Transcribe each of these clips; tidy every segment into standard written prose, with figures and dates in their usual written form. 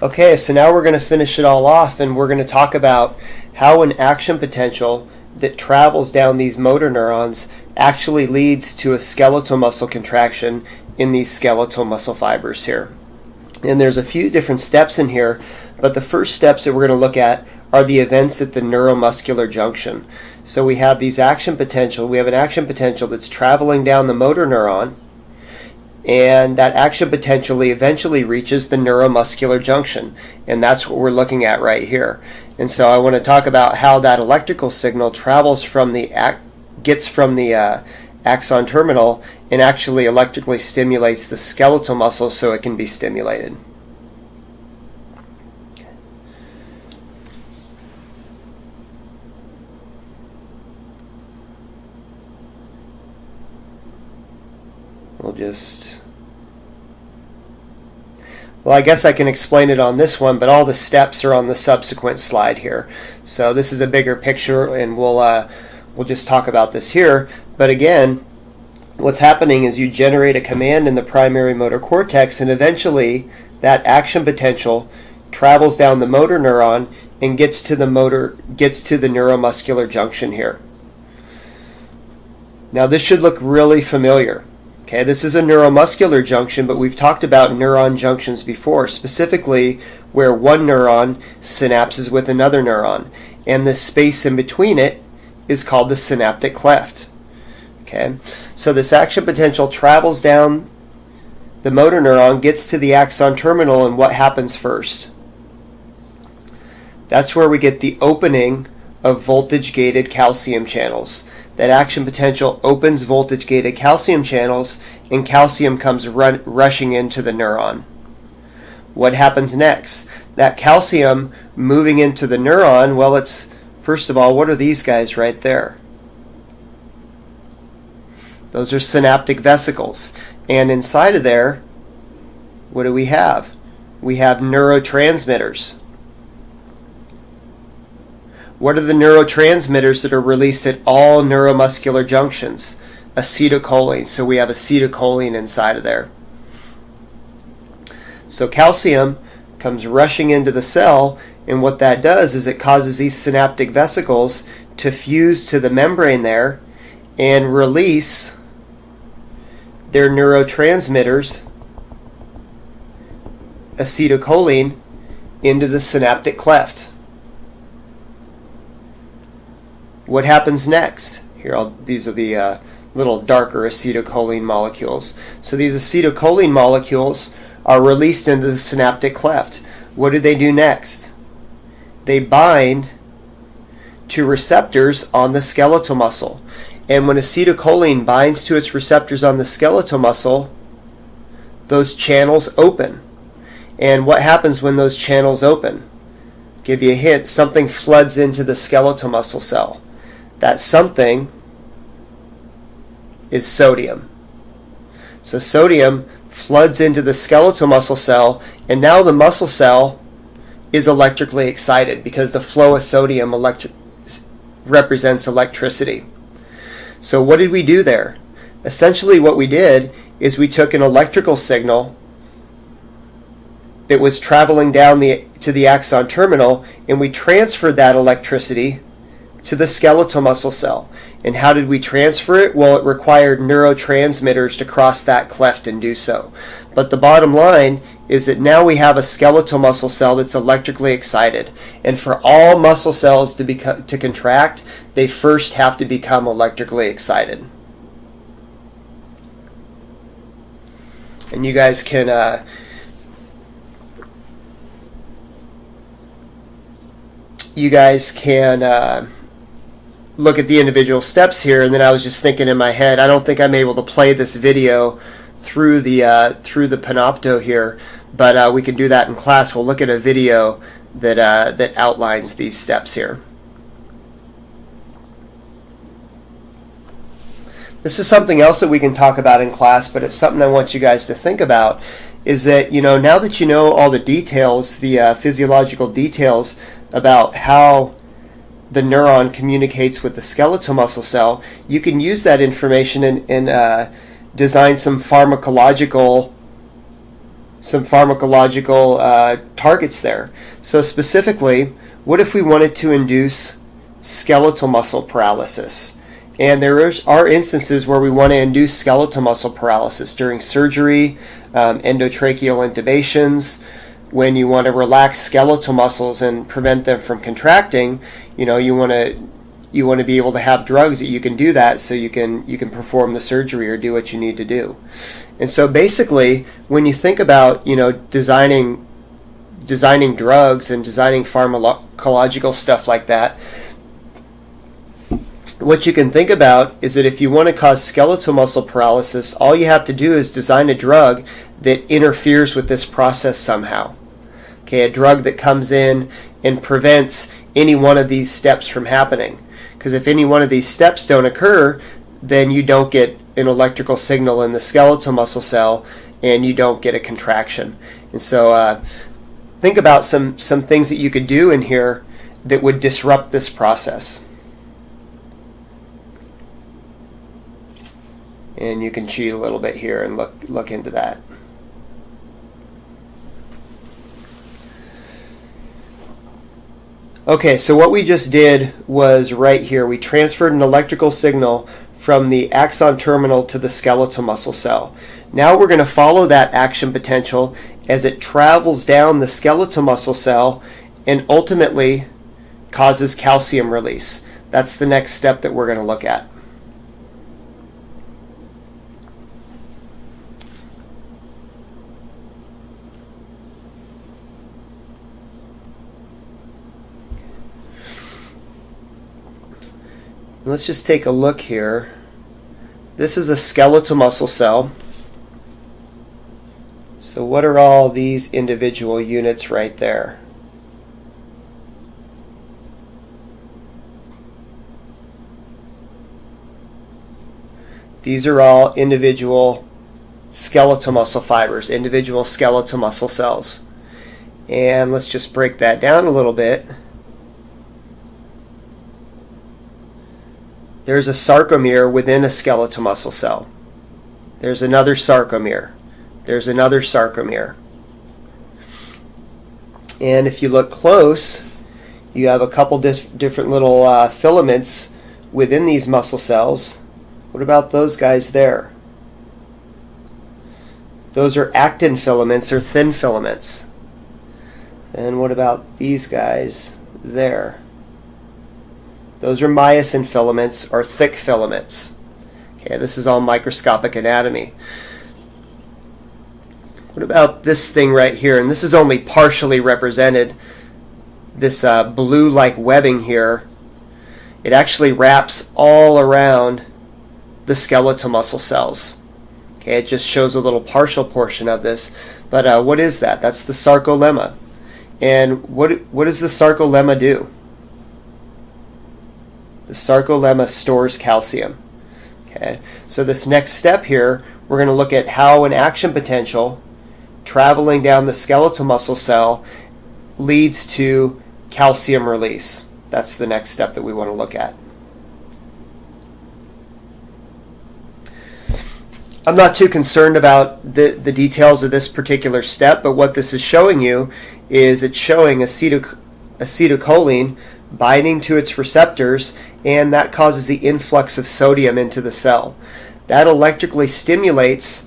Okay, so now we're going to finish it all off, and we're going to talk about how an action potential that travels down these motor neurons actually leads to a skeletal muscle contraction in these skeletal muscle fibers here. And there's a few different steps in here, but the first steps that we're going to look at are the events at the neuromuscular junction. So we have these action potential. We have an action potential that's traveling down the motor neuron, and that action potentially eventually reaches the neuromuscular junction, and that's what we're looking at right here. And so I want to talk about how that electrical signal travels from the gets from the axon terminal and actually electrically stimulates the skeletal muscle so it can be stimulated. Well, I guess I can explain it on this one, but all the steps are on the subsequent slide here. So this is a bigger picture, and we'll just talk about this here. But again, what's happening is you generate a command in the primary motor cortex, and eventually that action potential travels down the motor neuron and gets to the neuromuscular junction here. Now this should look really familiar. Okay, this is a neuromuscular junction, but we've talked about neuron junctions before, specifically where one neuron synapses with another neuron, and the space in between it is called the synaptic cleft. Okay, so this action potential travels down the motor neuron, gets to the axon terminal, and what happens first? That's where we get the opening of voltage-gated calcium channels. That action potential opens voltage-gated calcium channels, and calcium comes rushing into the neuron. What happens next? That calcium moving into the neuron, well, it's, first of all, what are these guys right there? Those are synaptic vesicles. And inside of there, what do we have? We have neurotransmitters. What are the neurotransmitters that are released at all neuromuscular junctions? Acetylcholine. So we have acetylcholine inside of there. So calcium comes rushing into the cell, and what that does is it causes these synaptic vesicles to fuse to the membrane there and release their neurotransmitters, acetylcholine, into the synaptic cleft. What happens next? Here, these are the little darker acetylcholine molecules. So these acetylcholine molecules are released into the synaptic cleft. What do they do next? They bind to receptors on the skeletal muscle. And when acetylcholine binds to its receptors on the skeletal muscle, those channels open. And what happens when those channels open? Give you a hint, something floods into the skeletal muscle cell. That something is sodium. So sodium floods into the skeletal muscle cell, and now the muscle cell is electrically excited because the flow of sodium represents electricity. So what did we do there? Essentially what we did is we took an electrical signal that was traveling down to the axon terminal, and we transferred that electricity to the skeletal muscle cell. And how did we transfer it? Well, it required neurotransmitters to cross that cleft and do so. But the bottom line is that now we have a skeletal muscle cell that's electrically excited. And for all muscle cells to contract, they first have to become electrically excited. And you guys can look at the individual steps here, and then I was just thinking in my head, I don't think I'm able to play this video through the Panopto here, but we can do that in class. We'll look at a video that outlines these steps here. This is something else that we can talk about in class, but it's something I want you guys to think about, is that, now that you know all the details, the physiological details about how the neuron communicates with the skeletal muscle cell, you can use that information and design some pharmacological pharmacological targets there. So specifically, what if we wanted to induce skeletal muscle paralysis? And there are instances where we want to induce skeletal muscle paralysis during surgery, endotracheal intubations, when you want to relax skeletal muscles and prevent them from contracting. You want to be able to have drugs that you can do that, so you can perform the surgery or do what you need to do. And so basically, when you think about designing drugs and designing pharmacological stuff like that, what you can think about is that if you want to cause skeletal muscle paralysis, all you have to do is design a drug that interferes with this process somehow. Okay, a drug that comes in and prevents any one of these steps from happening. Because if any one of these steps don't occur, then you don't get an electrical signal in the skeletal muscle cell and you don't get a contraction. And so think about some things that you could do in here that would disrupt this process. And you can cheat a little bit here and look into that. Okay, so what we just did was right here, we transferred an electrical signal from the axon terminal to the skeletal muscle cell. Now we're going to follow that action potential as it travels down the skeletal muscle cell and ultimately causes calcium release. That's the next step that we're going to look at. Let's just take a look here. This is a skeletal muscle cell. So what are all these individual units right there? These are all individual skeletal muscle fibers, individual skeletal muscle cells. And let's just break that down a little bit. There's a sarcomere within a skeletal muscle cell. There's another sarcomere. There's another sarcomere. And if you look close, you have a couple different little filaments within these muscle cells. What about those guys there? Those are actin filaments or thin filaments. And what about these guys there? Those are myosin filaments or thick filaments. Okay, this is all microscopic anatomy. What about this thing right here? And this is only partially represented. This blue-like webbing here, it actually wraps all around the skeletal muscle cells. Okay, it just shows a little partial portion of this. But what is that? That's the sarcolemma. And what does the sarcolemma do? The sarcolemma stores calcium. Okay, so this next step here, we're going to look at how an action potential traveling down the skeletal muscle cell leads to calcium release. That's the next step that we want to look at. I'm not too concerned about the details of this particular step, but what this is showing you is it's showing acetylcholine binding to its receptors, and that causes the influx of sodium into the cell. That electrically stimulates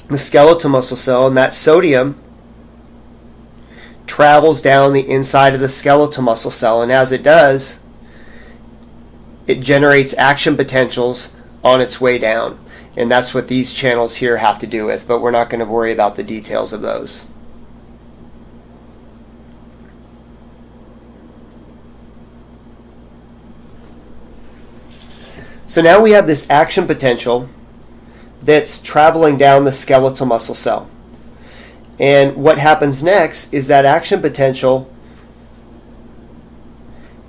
the skeletal muscle cell, and that sodium travels down the inside of the skeletal muscle cell, and as it does, it generates action potentials on its way down. And that's what these channels here have to do with, but we're not going to worry about the details of those. So now we have this action potential that's traveling down the skeletal muscle cell. And what happens next is that action potential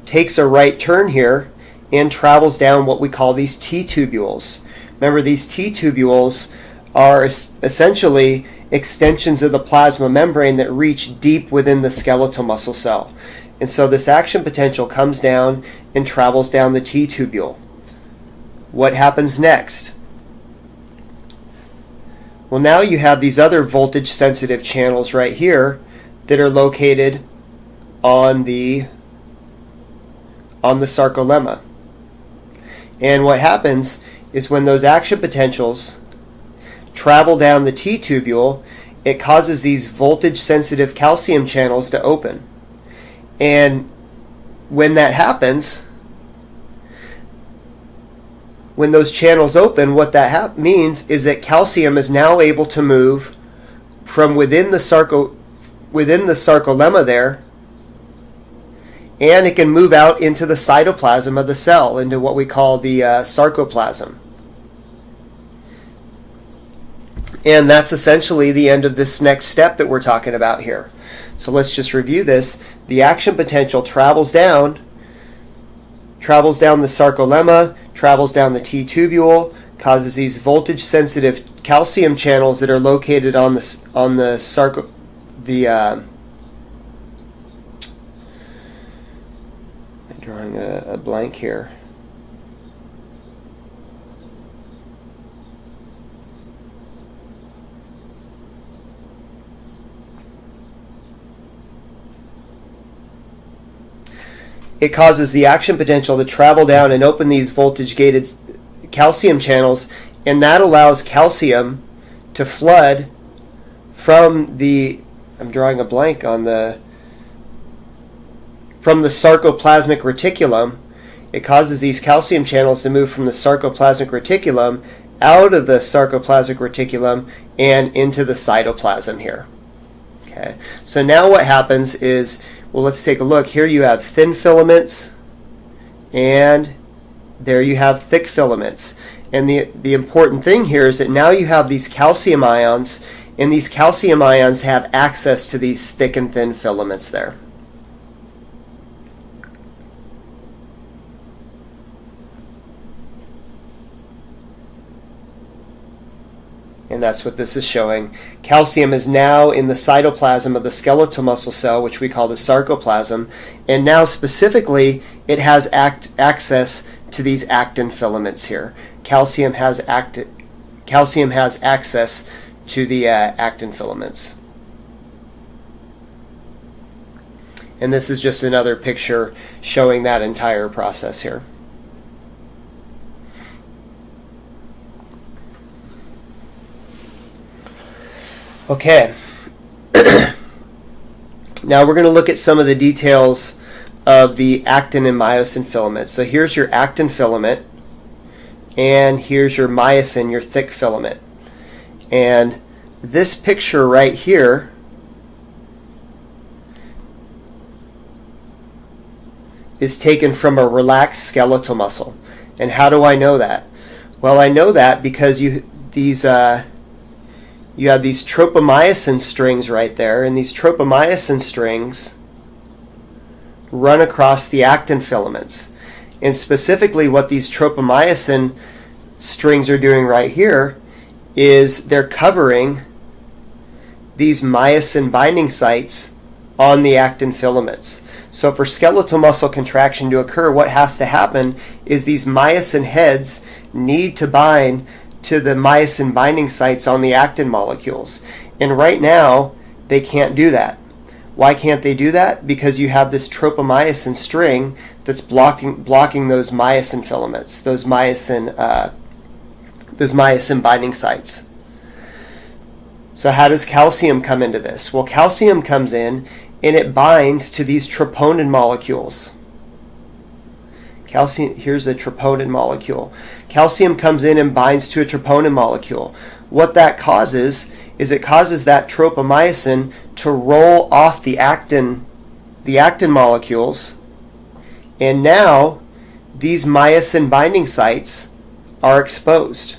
takes a right turn here and travels down what we call these T-tubules. Remember, these T-tubules are essentially extensions of the plasma membrane that reach deep within the skeletal muscle cell. And so this action potential comes down and travels down the T-tubule. What happens next? Well, now you have these other voltage sensitive channels right here that are located on the sarcolemma. And what happens is when those action potentials travel down the T tubule, it causes these voltage sensitive calcium channels to open. And when that happens, when those channels open, what that means is that calcium is now able to move from within the sarcolemma there, and it can move out into the cytoplasm of the cell, into what we call the sarcoplasm. And that's essentially the end of this next step that we're talking about here. So let's just review this. The action potential travels down the sarcolemma, travels down the T tubule, causes these voltage sensitive calcium channels that are located on the I'm drawing a blank here. It causes the action potential to travel down and open these voltage gated calcium channels, and that allows calcium to flood from the, I'm drawing a blank on from the sarcoplasmic reticulum. It causes these calcium channels to move from the sarcoplasmic reticulum out of the sarcoplasmic reticulum and into the cytoplasm here. Okay, so now what happens is, well, let's take a look. Here you have thin filaments, and there you have thick filaments. And the important thing here is that now you have these calcium ions, and these calcium ions have access to these thick and thin filaments there. And that's what this is showing. Calcium is now in the cytoplasm of the skeletal muscle cell, which we call the sarcoplasm, and now specifically it has access to these actin filaments here. Calcium has access to the actin filaments. And this is just another picture showing that entire process here. Okay, now we're going to look at some of the details of the actin and myosin filaments. So here's your actin filament, and here's your myosin, your thick filament. And this picture right here is taken from a relaxed skeletal muscle. And how do I know that? Well, I know that because you have these tropomyosin strings right there, and these tropomyosin strings run across the actin filaments. And specifically what these tropomyosin strings are doing right here is they're covering these myosin binding sites on the actin filaments. So for skeletal muscle contraction to occur, what has to happen is these myosin heads need to bind to the myosin binding sites on the actin molecules. And right now, they can't do that. Why can't they do that? Because you have this tropomyosin string that's blocking those myosin filaments, those myosin binding sites. So how does calcium come into this? Well, calcium comes in and it binds to these troponin molecules. Calcium, here's a troponin molecule. Calcium comes in and binds to a troponin molecule. What that causes is it causes that tropomyosin to roll off the actin molecules, and now these myosin binding sites are exposed.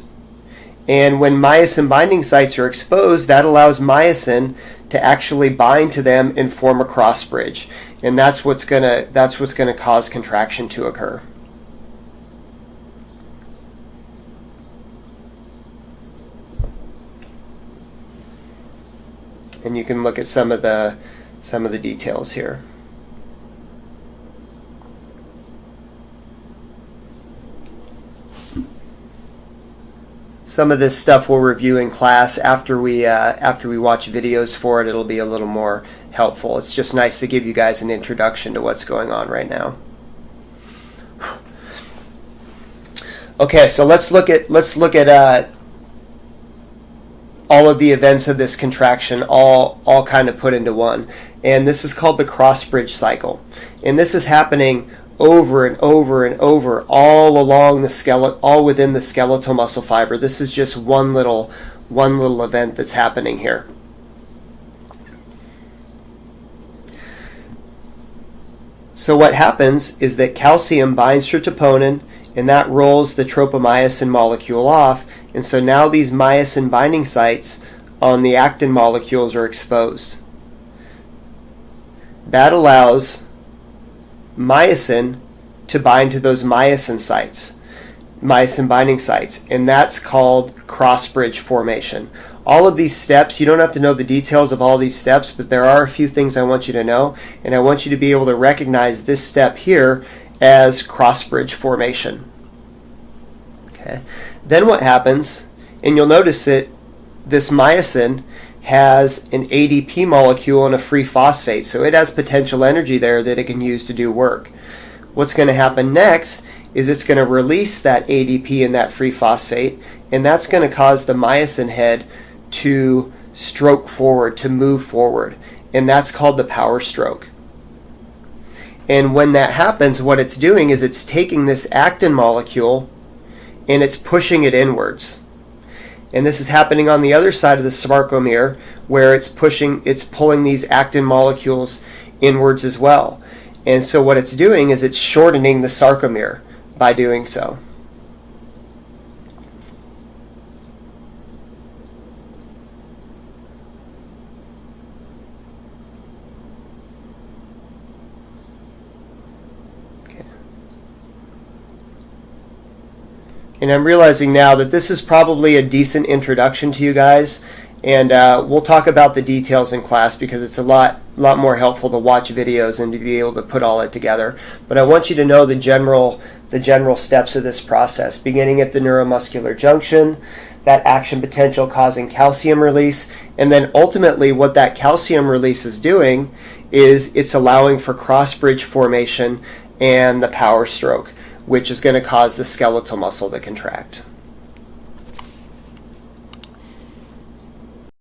And when myosin binding sites are exposed, that allows myosin to actually bind to them and form a cross bridge. And that's what's gonna cause contraction to occur. And you can look at some of the details here. Some of this stuff we'll review in class after we watch videos for it. It'll be a little more helpful. It's just nice to give you guys an introduction to what's going on right now. Okay, so let's look at all of the events of this contraction, all kind of put into one. And this is called the cross bridge cycle. And this is happening over and over and over, all along the skeleton, all within the skeletal muscle fiber. This is just one little event that's happening here. So what happens is that calcium binds to troponin, and that rolls the tropomyosin molecule off, and so now these myosin binding sites on the actin molecules are exposed. That allows myosin to bind to those myosin binding sites, and that's called cross bridge formation. All of these steps, you don't have to know the details of all these steps, but there are a few things I want you to know, and I want you to be able to recognize this step here as cross bridge formation. Okay. Then what happens, and you'll notice that this myosin has an ADP molecule and a free phosphate, so it has potential energy there that it can use to do work. What's going to happen next is it's going to release that ADP and that free phosphate, and that's going to cause the myosin head to stroke forward, to move forward, and that's called the power stroke. And when that happens, what it's doing is it's taking this actin molecule and it's pushing it inwards. And this is happening on the other side of the sarcomere, where it's pulling these actin molecules inwards as well. And so what it's doing is it's shortening the sarcomere by doing so. And I'm realizing now that this is probably a decent introduction to you guys, and we'll talk about the details in class because it's a lot more helpful to watch videos and to be able to put all it together. But I want you to know the general steps of this process, beginning at the neuromuscular junction, that action potential causing calcium release, and then ultimately what that calcium release is doing is it's allowing for cross bridge formation and the power stroke, which is going to cause the skeletal muscle to contract.